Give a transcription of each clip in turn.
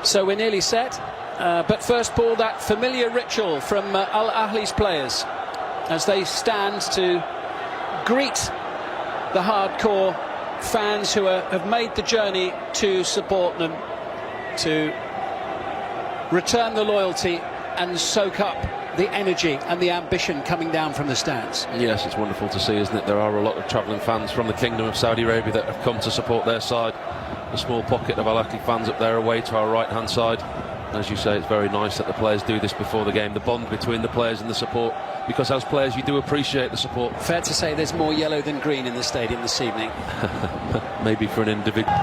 So we're nearly set, but first ball, that familiar ritual from Ahli's players as they stand to greet the hardcore fans who have made the journey to support them, to return the loyalty and soak up the energy and the ambition coming down from the stands. Yes, it's wonderful to see, isn't it? There are a lot of travelling fans from the Kingdom of Saudi Arabia that have come to support their side. A small pocket of Ahli fans up there away to our right hand side. As you say, it's very nice that the players do this before the game, the bond between the players and the support, because as players you do appreciate the support. Fair to say there's more yellow than green in the stadium this evening. Maybe for an individual.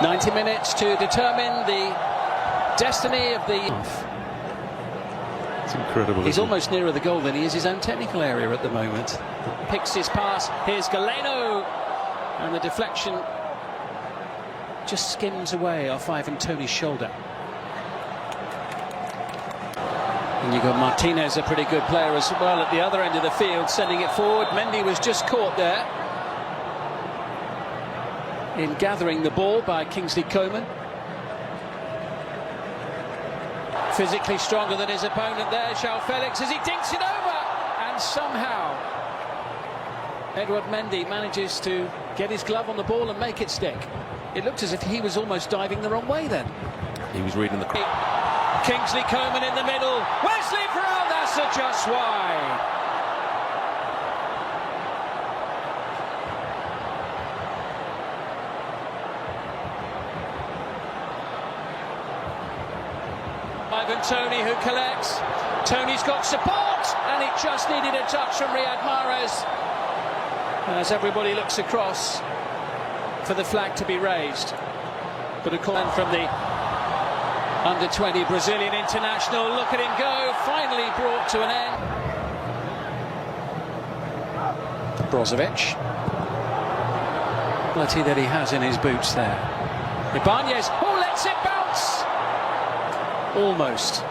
90 minutes to determine the destiny of the... It's incredible. He's almost nearer the goal than he is his own technical area at the moment. Picks his pass, here's Galeno, and the deflection just skims away off Ivan Toney's shoulder. And you've got Martinez, a pretty good player as well at the other end of the field, sending it forward. Mendy was just caught there in gathering the ball by Kingsley Coman. Physically stronger than his opponent there, João Felix, as he dinks it over, and somehow Edouard Mendy manages to get his glove on the ball and make it stick. It looked as if he was almost diving the wrong way then. He was reading the... Kingsley Coman in the middle, Wesley for Al Nassr just wide. Ivan Toney who collects. Toney's got support, and it just needed a touch from Riyad Mahrez as everybody looks across for the flag to be raised. But a call from the under-20 Brazilian international. Look at him go, finally brought to an end. Brozovic. Quality that he has in his boots there. Ibanez, oh, lets it bounce! Almost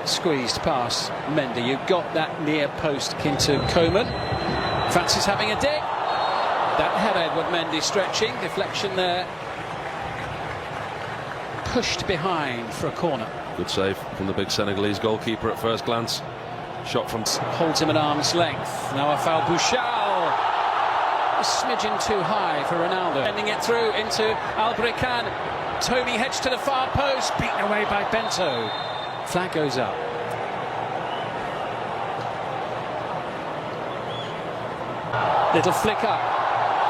squeezed past Mendy. You've got that near post into Coman. Fancies having a dig. That head Edouard Mendy stretching. Deflection there. Pushed behind for a corner. Good save from the big Senegalese goalkeeper at first glance. Shot from... Holds him at arm's length. Now a foul. Bouchal. A smidgen too high for Ronaldo. Sending it through into Albrekan. Toney heads to the far post, beaten away by Bento. Flag goes up. Little flick up.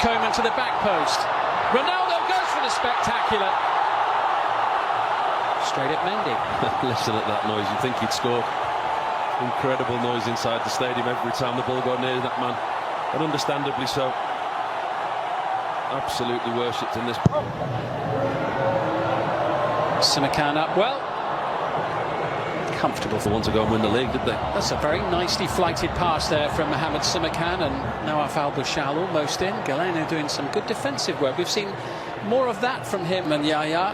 Coman to the back post. Ronaldo goes for the spectacular. Straight at Mendy. Listen at that noise, you'd think he'd score. Incredible noise inside the stadium every time the ball got near that man. And understandably so. Absolutely worshipped in this. Simakan up well. Comfortable. They want to go and win the league, did they? That's a very nicely flighted pass there from Mohamed Simakan, and now Al Bouchal almost in. Galeno doing some good defensive work. We've seen more of that from him and Yaya.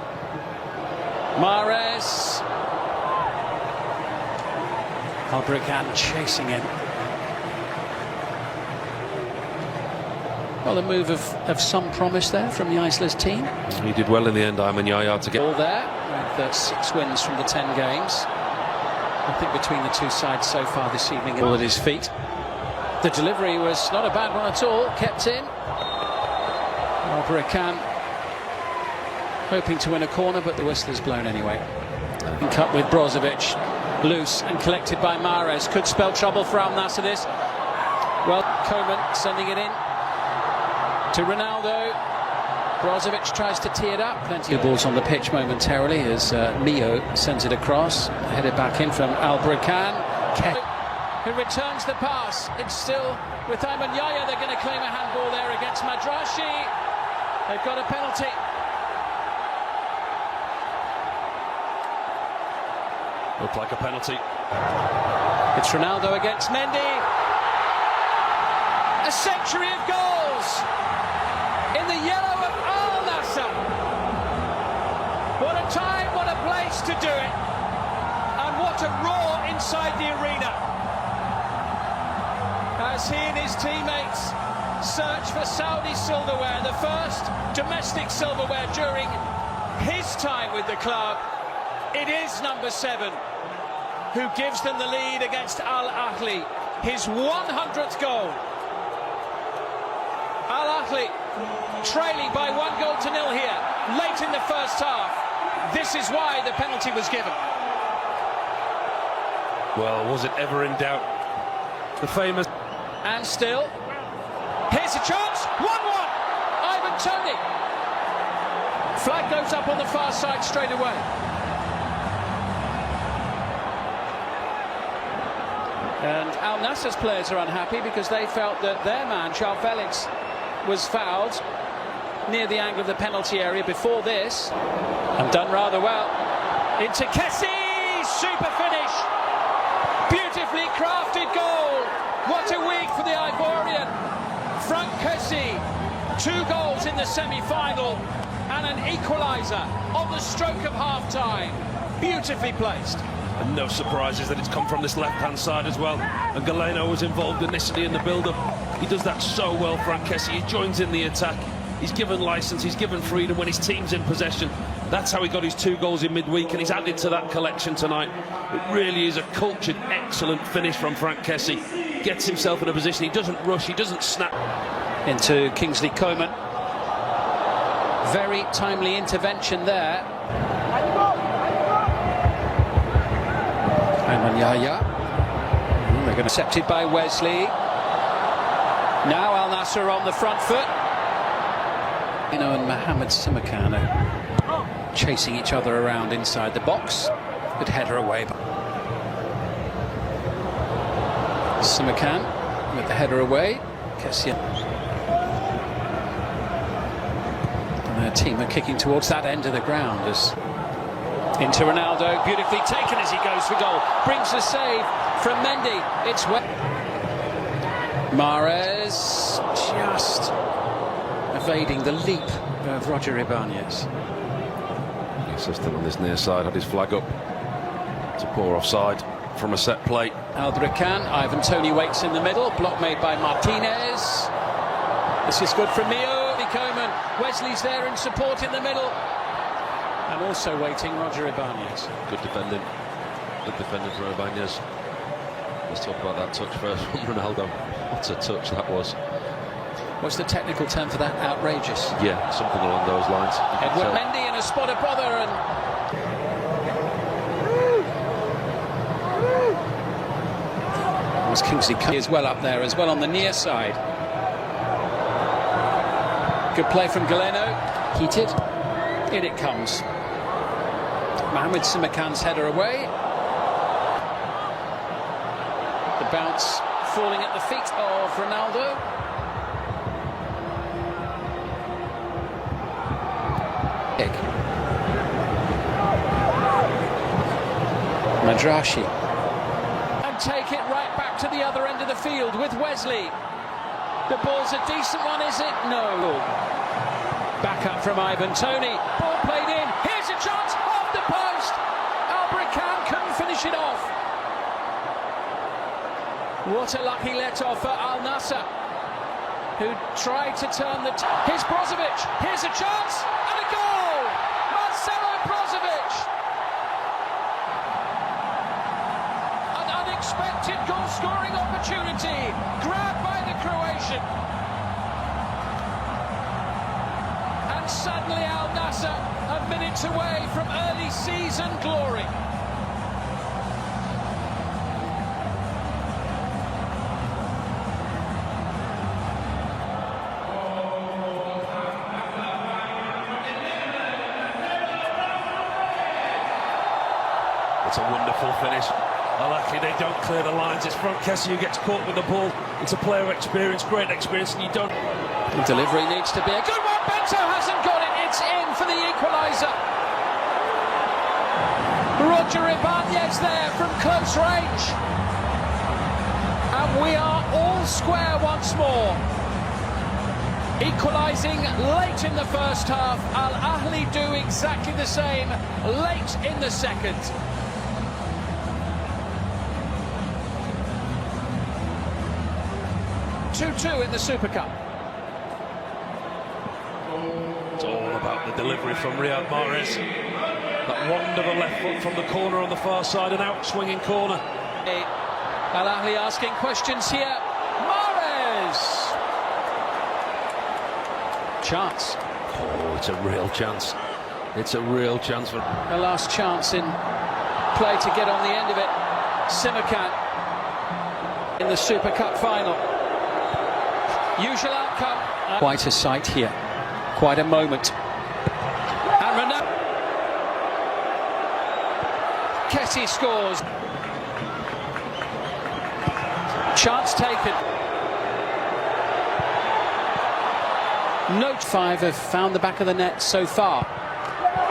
Mahrez. Albrekan chasing him. Well, a move of some promise there from the Isla's team. He did well in the end, Ayman Yaya, to get... All there, with 6 wins from the 10 games. I think between the two sides so far this evening, all at his feet. The delivery was not a bad one at all, kept in. Albrekan hoping to win a corner, but the whistle's blown anyway. And cut with Brozovic, loose and collected by Mahrez. Could spell trouble for Al Nassr this. Well, Coman sending it in to Ronaldo. Brozovic tries to tee it up. Plenty of balls on the pitch momentarily as Mio sends it across. Headed back in from Albrekan, who returns the pass. It's still with Ayman Yaya. They're going to claim a handball there against Madrashi. They've got a penalty. Looked like a penalty. It's Ronaldo against Mendy. A century of goals in the yellow of Al Nassr. What a time, what a place to do it. And what a roar inside the arena as he and his teammates search for Saudi silverware, the first domestic silverware during his time with the club. It is number 7 who gives them the lead against Ahli, his 100th goal. Ahli trailing by 1-0 here, late in the first half. This is why the penalty was given. Well, was it ever in doubt? The famous... And still, here's a chance, 1-1, Ivan Toney. Flag goes up on the far side straight away. And Al Nassr's players are unhappy because they felt that their man, João Felix, was fouled near the angle of the penalty area before this. And done rather well. Into Kessie, super finish. Beautifully crafted goal. What a week for the Ivorian. Franck Kessie, 2 goals in the semi-final and an equaliser on the stroke of half-time. Beautifully placed. And no surprises that it's come from this left-hand side as well. And Galeno was involved initially in the build-up. He does that so well, Franck Kessie. He joins in the attack. He's given licence, he's given freedom when his team's in possession. That's how he got his 2 goals in midweek, and he's added to that collection tonight. It really is a cultured, excellent finish from Franck Kessie. Gets himself in a position, he doesn't rush, he doesn't snap. Into Kingsley Coman. Very timely intervention there. And Yahya. They're going to accepted by Wesley. Now Al Nassr on the front foot. And Mohamed Simakan are chasing each other around inside the box. Good header away. Simakan with the header away. Kessie. And their team are kicking towards that end of the ground as into Ronaldo, beautifully taken as he goes for goal. Brings the save from Mendy. It's Mahrez just evading the leap of Roger Ibanez. The assistant on this near side had his flag up to pour offside from a set play. Aldrican, Ivan Toney waits in the middle, block made by Martinez. This is good from Mio. Coman, Wesley's there in support in the middle. And also waiting, Roger Ibanez. Good defending. Good defending from Ibanez. Let's talk about that touch first from Ronaldo. What a touch that was. What's the technical term for that? Outrageous. Yeah, something along those lines. Edward Mendy in a spot of bother and... Was Kingsley as well up there, as well on the near side. Good play from Galeno. Heated. In it comes. Mohamed Simakan's header away. The bounce falling at the feet of Ronaldo. Madrashi. And take it right back to the other end of the field with Wesley. The ball's a decent one, is it? No. Back up from Ivan Toney. Ball played in. Here's a chance off the post. Albrican couldn't finish it off. What a lucky let-off for Al Nassr, who tried to turn the... Here's Brozovic. Here's a chance and a goal. Marcelo Brozovic. An unexpected goal-scoring opportunity. Grabbed by the Croatian. And suddenly Al Nassr a minute away from early season glory. It's a wonderful finish. Ahli, they don't clear the lines. It's Franck Kessie who gets caught with the ball. It's a player experience, great experience, and you don't... The delivery needs to be a good one. Bento hasn't got it. It's in for the equaliser. Roger Ibanez there from close range. And we are all square once more. Equalising late in the first half. Al Ahli do exactly the same late in the second. 2-2 in the Super Cup. It's all about the delivery from Riyad Mahrez. That wand of a left foot from the corner on the far side, an out-swinging corner. Ahli asking questions here. Mahrez! Chance. Oh, it's a real chance. It's a real chance for... A last chance in play to get on the end of it. Simakan in the Super Cup final. Usual outcome. Quite a sight here. Quite a moment. And Ronaldo. Kessie scores. Chance taken. Note 5 have found the back of the net so far.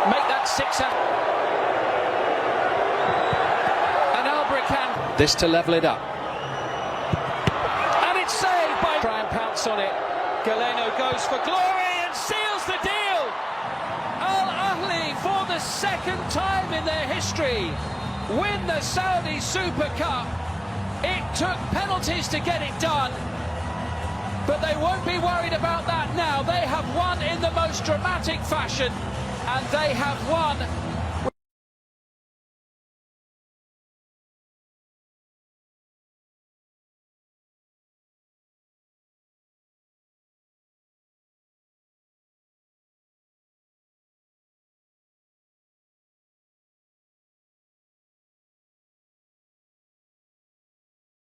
Make that 6 out. And Albrican. This to level it up. And it's saved by... Try and pounce on it. Galeno goes for glory and seals the deal. Ahli, for the second time in their history, win the Saudi Super Cup. It took penalties to get it done, but they won't be worried about that now. They have won in the most dramatic fashion, and they have won